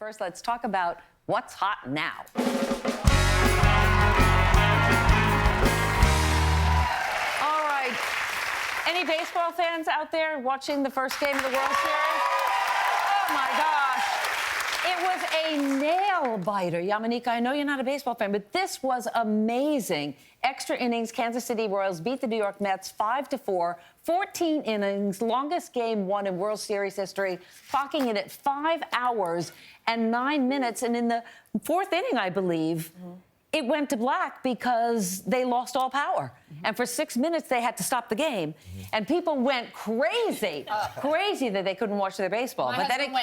First, let's talk about what's hot now. All right. Any baseball fans out there watching the first game of the World Series? Oh, my gosh. It was a nail-biter. Yamaneika, I know you're not a baseball fan, but this was amazing. Extra innings, Kansas City Royals beat the New York Mets 5-4. 14 innings, longest game won in World Series history, clocking it at 5 hours and 9 minutes. And in the fourth inning, I believe, it went to black because they lost all power. And for 6 minutes, they had to stop the game. And people went crazy, crazy that they couldn't watch their baseball. My husband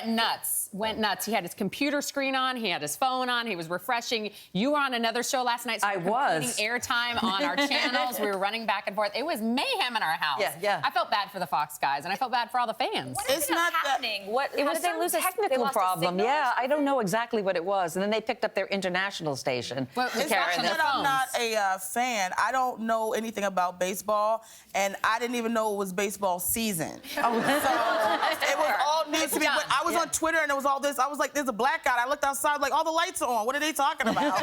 went nuts. He had his computer screen on. He had his phone on. He was refreshing. You were on another show last night. So I was. Airtime on our channels. We were running back and forth. It was mayhem in our house. Yeah. I felt bad for the Fox guys, and I felt bad for all the fans. What is not happening? It was a technical problem. Yeah, I don't know exactly what it was. And then they picked up their international station. It's not that I'm not a fan. I don't know anything about baseball, and I didn't even know it was baseball season. So it was all news to me. But I was on Twitter, and it was all this. I was like, there's a blackout. I looked outside, like, all the lights are on. What are they talking about?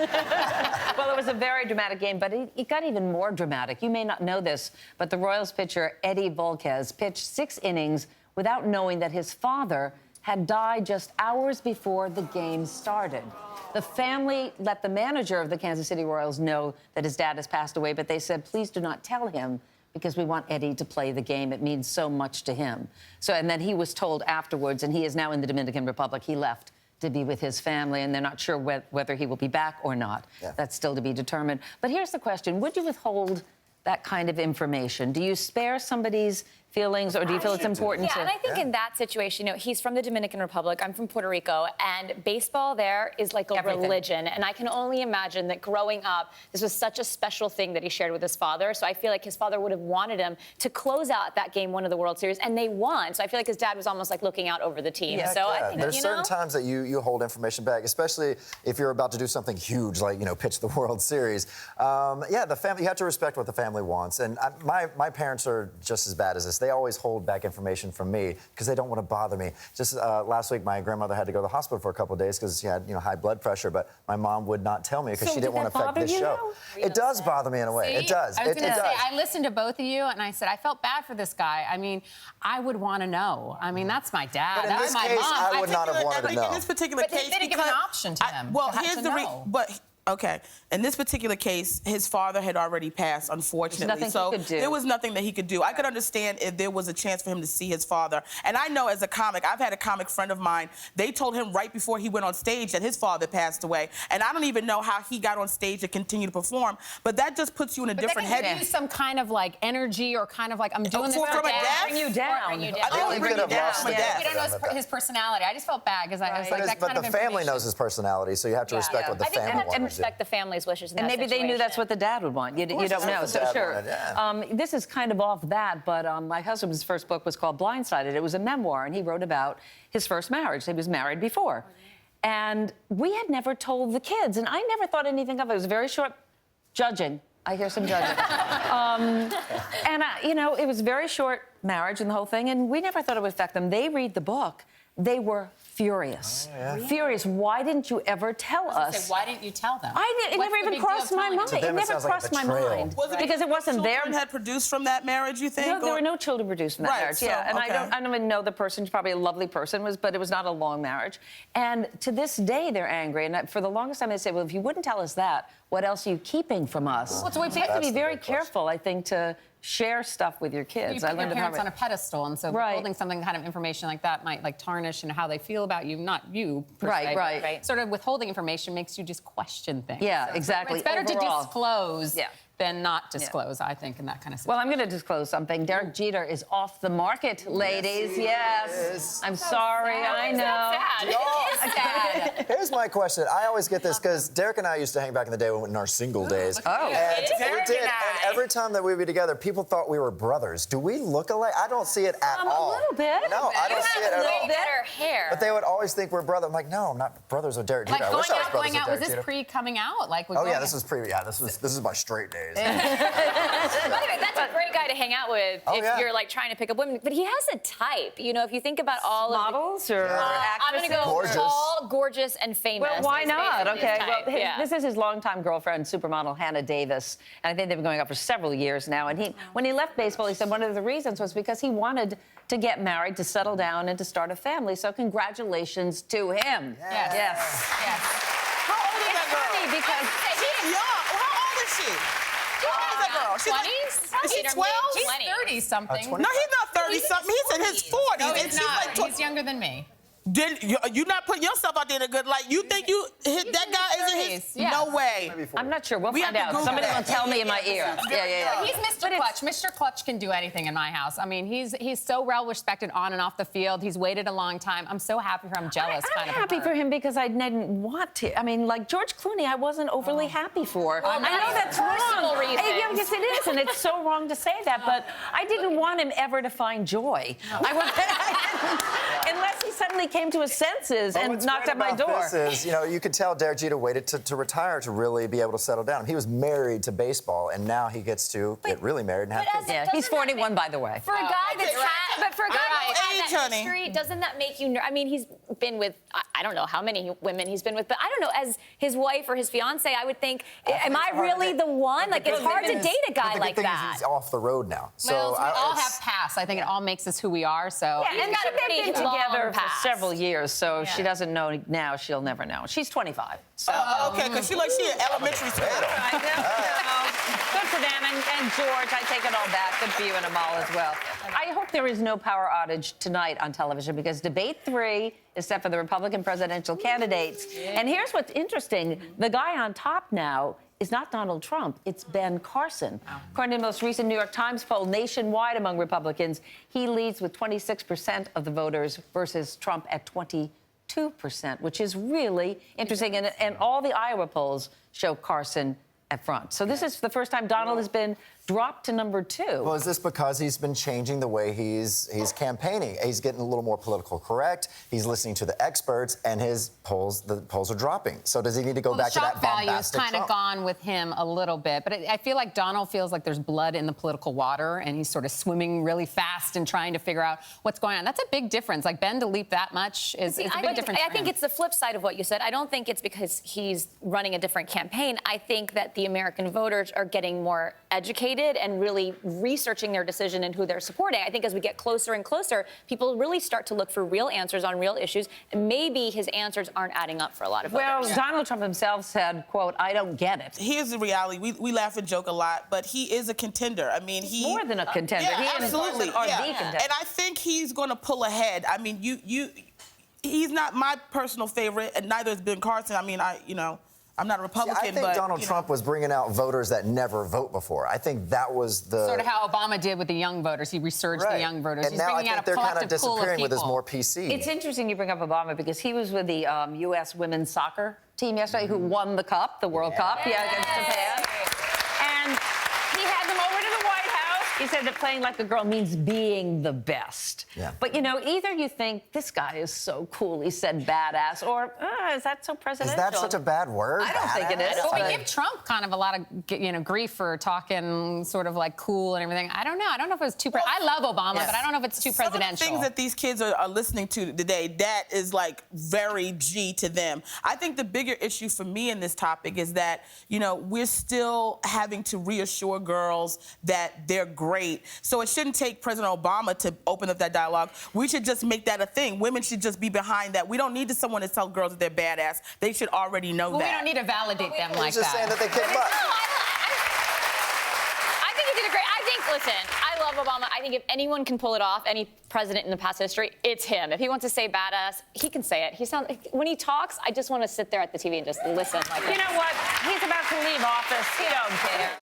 Well, it was a very dramatic game, but it got even more dramatic. You may not know this, but the Royals pitcher, Eddie Volquez, pitched 6 innings without knowing that his father had died just hours before the game started. The family let the manager of the Kansas City Royals know that his dad has passed away, but they said, please do not tell him because we want Eddie to play the game. It means so much to him. And then he was told afterwards, and he is now in the Dominican Republic. He left to be with his family, and they're not sure whether he will be back or not. Yeah. That's still to be determined. But here's the question. Would you withhold that kind of information? Do you spare somebody's feelings, or do you feel it's important to... Yeah, and I think in that situation, he's from the Dominican Republic, I'm from Puerto Rico, and baseball there is like a religion. And I can only imagine that growing up, this was such a special thing that he shared with his father. So I feel like his father would have wanted him to close out that game one of the World Series, and they won. So I feel like his dad was almost like looking out over the team. Yeah, so I think, there's certain times that you hold information back, especially if you're about to do something huge, like, pitch the World Series. The family, you have to respect what the family wants. And my parents are just as bad as this. They always hold back information from me because they don't want to bother me. Just last week, my grandmother had to go to the hospital for a couple of days because she had, high blood pressure, but my mom would not tell me because she didn't want to affect this show. It does bother me in a way. See? It does. I was going to say, does. I listened to both of you, and I said, I felt bad for this guy. I mean, I would want to know. I mean, that's my dad. But in that's this my case, mom. I would not have wanted to know. In this particular case, they didn't give an option to him. Well, here's the reason. Okay, in this particular case, his father had already passed, unfortunately. So there was nothing that he could do. I could understand if there was a chance for him to see his father. And I know as a comic, I've had a comic friend of mine, they told him right before he went on stage that his father passed away. And I don't even know how he got on stage to continue to perform. But that just puts you in a different head. But they use some kind of like energy or kind of like, I'm doing this for dad. Bring you down. I think we bring you down. We don't know his personality. I just felt bad because I was like, that kind of But the family knows his personality, so you have to respect what the family wants. And respect the family's wishes. And maybe they knew that's what the dad would want. You don't know, so sure. This is kind of off that, but my husband's first book was called Blindsided. It was a memoir, and he wrote about his first marriage. He was married before. And we had never told the kids, and I never thought anything of it. It was very short judging. I hear some judging. It was very short marriage and the whole thing, and we never thought it would affect them. They read the book. They were furious. Furious. Why didn't you ever tell us? Why didn't you tell them? It never even crossed my mind. It never crossed my mind. Because it wasn't there. Children had produced from that marriage, you think? No, there were no children produced from that marriage. And I don't even know the person. She's probably a lovely person, but it was not a long marriage. And to this day, they're angry. And for the longest time, they say, well, if you wouldn't tell us that, what else are you keeping from us? Well, so you have to be very careful, I think, to share stuff with your kids. You put your parents on a pedestal, and so holding something kind of information like that might like tarnish how they feel about you, not you per se. Right. Sort of withholding information makes you just question things. Yeah, exactly. It's better to disclose than not disclose, I think, in that kind of situation. Well, I'm going to disclose something. Derek Jeter is off the market, ladies. Yes. I'm sorry, I know. It's sad. Here's my question. I always get this because Derek and I used to hang back in the day in our single days. Oh. And we did. And every time that we'd be together, people thought we were brothers. Do we look alike? I don't see it at all. A little bit. No, I don't see it at all. Better hair. But they would always think we're brothers. I'm like, no, I'm not brothers with Derek Jeter. Like I wish I was brothers with Derek was this Jeter. pre-coming out? Like, This was pre. Yeah, this is my straight days. By the way, that's a great guy to hang out with if you're like trying to pick up women. But he has a type. If you think about all models or actresses. I'm gonna go gorgeous. tall, gorgeous. gorgeous and famous. Well, why not? Okay, well, yeah. this is his longtime girlfriend, supermodel Hannah Davis, and I think they've been going out for several years now. And when he left baseball, he said one of the reasons was because he wanted to get married, to settle down, and to start a family. So congratulations to him. Yes. Yes. Yes. How old is that girl? Funny because She's young. How old is she? How old is that girl? She's 20s? Is she 12? He's 30-something. No, he's not 30-something. He's in his 40s. No, and he's she's not. like He's younger than me. Then you not putting yourself out there in a good light. You think you hit that guy isn't his? Yes. No way. I'm not sure. We'll We find have to out. Google Somebody that. will tell me in my ear. Yeah. He's Mr. Clutch. Mr. Clutch can do anything in my house. I mean, he's so well respected on and off the field. He's waited a long time. I'm so happy for him. Jealous, I'm happy for him because I didn't want to. I mean, like George Clooney, I wasn't overly happy for. Well, I know that's personal wrong. reasons. Yeah, yes, it is, and it's so wrong to say that. But I didn't want him ever to find joy. Unless he suddenly came to his senses and knocked at my door. This is, you could tell Derek Jeter waited to retire to really be able to settle down. He was married to baseball, and now he gets to get really married and have kids. Yeah, he's 41, by the way. For a guy that's but for a guy that's had Age, that honey. history, doesn't that make you? I mean, he's been with I don't know how many women he's been with, but I don't know. As his wife or his fiance, I would think, am I really the one? Like, it's hard to date a guy like that. He's off the road now. Well, we all have past. I think it all makes us who we are. So Yeah, and got a they've been pretty long together for past. several years, so if she doesn't know now, she'll never know. She's 25. So. Okay, because she in elementary school. I know. Good for them. And George, I take it all back. Good for you and Amal as well. I hope there is no power outage tonight on television because debate 3 is set for the Republican presidential candidates. And here's what's interesting. The guy on top now is not Donald Trump, it's Ben Carson. According to the most recent New York Times poll nationwide among Republicans, he leads with 26% of the voters versus Trump at 22%, which is really interesting. And all the Iowa polls show Carson at front. So this is the first time Donald has been dropped to number 2. Well, is this because he's been changing the way he's campaigning? He's getting a little more political correct. He's listening to the experts, and the polls are dropping. So does he need to go back to that value has bombastic kind of Trump? gone with him a little bit, but I feel like Donald feels like there's blood in the political water, and he's sort of swimming really fast and trying to figure out what's going on. That's a big difference. Like Ben to leap that much is a big difference. I think it's the flip side of what you said. I don't think it's because he's running a different campaign. I think that the American voters are getting more educated and really researching their decision and who they're supporting. I think as we get closer and closer, people really start to look for real answers on real issues. And maybe his answers aren't adding up for a lot of voters. Well, Donald Trump himself said, quote, I don't get it. Here's the reality. We laugh and joke a lot, but he is a contender. I mean, he's more than a contender. Yeah, he absolutely. are Yeah. the contender. And I think he's going to pull ahead. I mean, he's not my personal favorite, and neither has Ben Carson. I mean, I'm not a Republican, I think but Donald Trump was bringing out voters that never vote before. I think that was the sort of how Obama did with the young voters. He resurged the young voters. And He's now I bringing think out they're a kind of collective pool of disappearing with his people. more PC. It's interesting you bring up Obama because he was with the U.S. women's soccer team yesterday who won the cup, the World Cup, against Japan. And he had them over to the White House. He said that playing like a girl means being the best. Yeah. But, either you think this guy is so cool, he said badass, or is that so presidential? Is that such a bad word? I don't think it is. Well, we give Trump kind of a lot of grief for talking sort of like cool and everything. I don't know. I don't know if it was too. I love Obama, but I don't know if it's too presidential. Some of the things that these kids are listening to today, that is like very G to them. I think the bigger issue for me in this topic is that we're still having to reassure girls that they're great. So it shouldn't take President Obama to open up that dialogue. We should just make that a thing. Women should just be behind that. We don't need someone to tell girls that they're badass. They should already know that. We don't need to validate them like He's just saying that they kick butt. I think he did a great. Listen, I love Obama. I think if anyone can pull it off, any president in the past history, it's him. If he wants to say badass, he can say it. When he talks, I just want to sit there at the TV and just listen. Like You know what? He's about to leave office. He don't care.